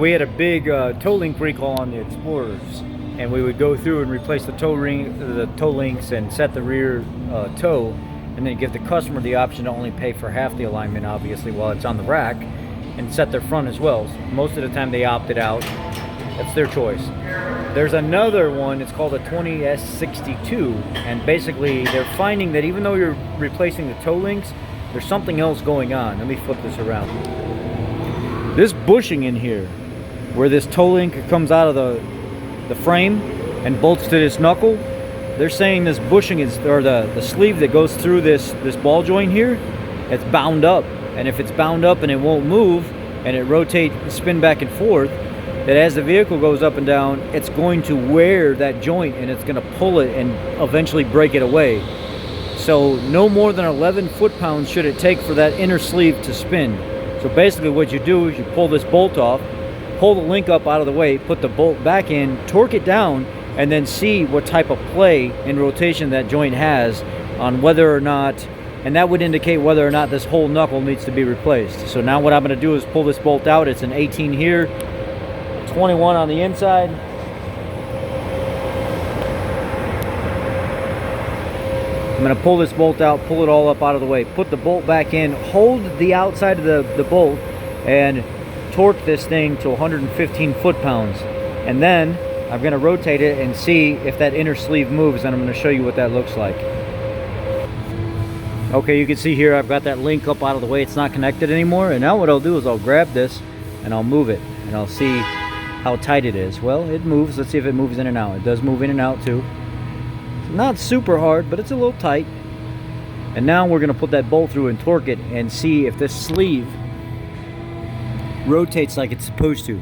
We had a big toe link recall on the Explorers, and we would go through and replace the toe links and set the rear toe, and then give the customer the option to only pay for half the alignment, obviously, while it's on the rack, and set their front as well. So most of the time they opted out. That's their choice. There's another one, it's called a 20S62, and basically they're finding that even though you're replacing the toe links, there's something else going on. Let me flip this around. This bushing in here, where this toe link comes out of the frame and bolts to this knuckle, they're saying this bushing is, or the sleeve that goes through this ball joint here, it's bound up. And if it's bound up and it won't move, and it rotate, spin back and forth, that as the vehicle goes up and down, it's going to wear that joint and it's going to pull it and eventually break it away. So no more than 11 foot-pounds should it take for that inner sleeve to spin. So basically what you do is you pull this bolt off, pull the link up out of the way, put the bolt back in, torque it down, and then see what type of play and rotation that joint has on whether or not, and that would indicate whether or not this whole knuckle needs to be replaced. So now what I'm going to do is pull this bolt out. It's an 18 here, 21 on the inside. I'm going to pull this bolt out, pull it all up out of the way, put the bolt back in, hold the outside of the bolt, and torque this thing to 115 foot-pounds. And then I'm going to rotate it and see if that inner sleeve moves, and I'm going to show you what that looks like. Okay, you can see here I've got that link up out of the way. It's not connected anymore. And now what I'll do is I'll grab this and I'll move it, and I'll see how tight it is. Well, it moves. Let's see if it moves in and out. It does move in and out too. It's not super hard, but it's a little tight. And now we're going to put that bolt through and torque it and see if this sleeve rotates like it's supposed to.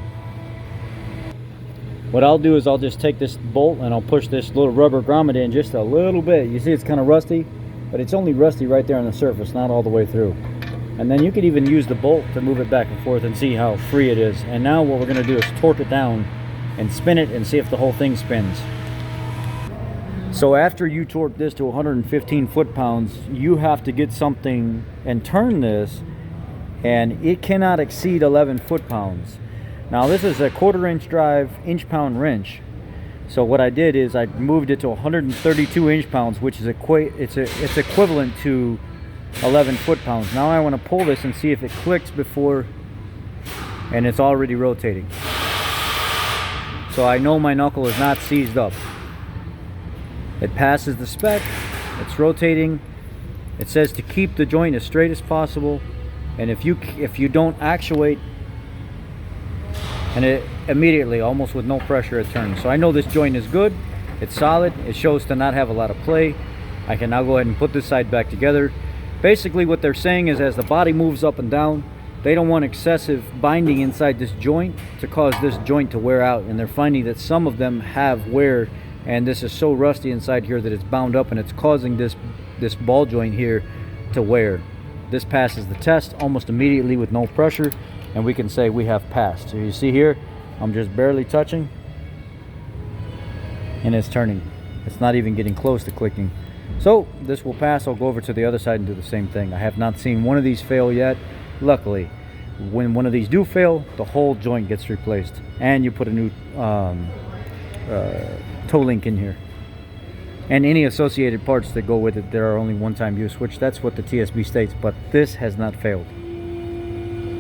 What I'll do is I'll just take this bolt and I'll push this little rubber grommet in just a little bit. You see it's kind of rusty, but it's only rusty right there on the surface, not all the way through. And then you could even use the bolt to move it back and forth and see how free it is. And now what we're going to do is torque it down and spin it and see if the whole thing spins. So after you torque this to 115 foot-pounds, you have to get something and turn this, and it cannot exceed 11 foot-pounds. Now this is a 1/4 inch drive, inch-pound wrench. So what I did is I moved it to 132 inch-pounds, which is it's equivalent to 11 foot-pounds. Now I want to pull this and see if it clicks before, and it's already rotating. So I know my knuckle is not seized up. It passes the spec, it's rotating. It says to keep the joint as straight as possible, and if you don't actuate, and it immediately, almost with no pressure, it turns. So I know this joint is good, it's solid, it shows to not have a lot of play. I can now go ahead and put this side back together. Basically what they're saying is as the body moves up and down, they don't want excessive binding inside this joint to cause this joint to wear out, and they're finding that some of them have wear, and this is so rusty inside here that it's bound up and it's causing this ball joint here to wear. This passes the test almost immediately with no pressure, and we can say we have passed. So you see here, I'm just barely touching and it's turning. It's not even getting close to clicking. So this will pass. I'll go over to the other side and do the same thing. I have not seen one of these fail yet. Luckily, when one of these do fail, the whole joint gets replaced and you put a new toe link in here, and any associated parts that go with it. There are only one-time use, which that's what the TSB states, but this has not failed.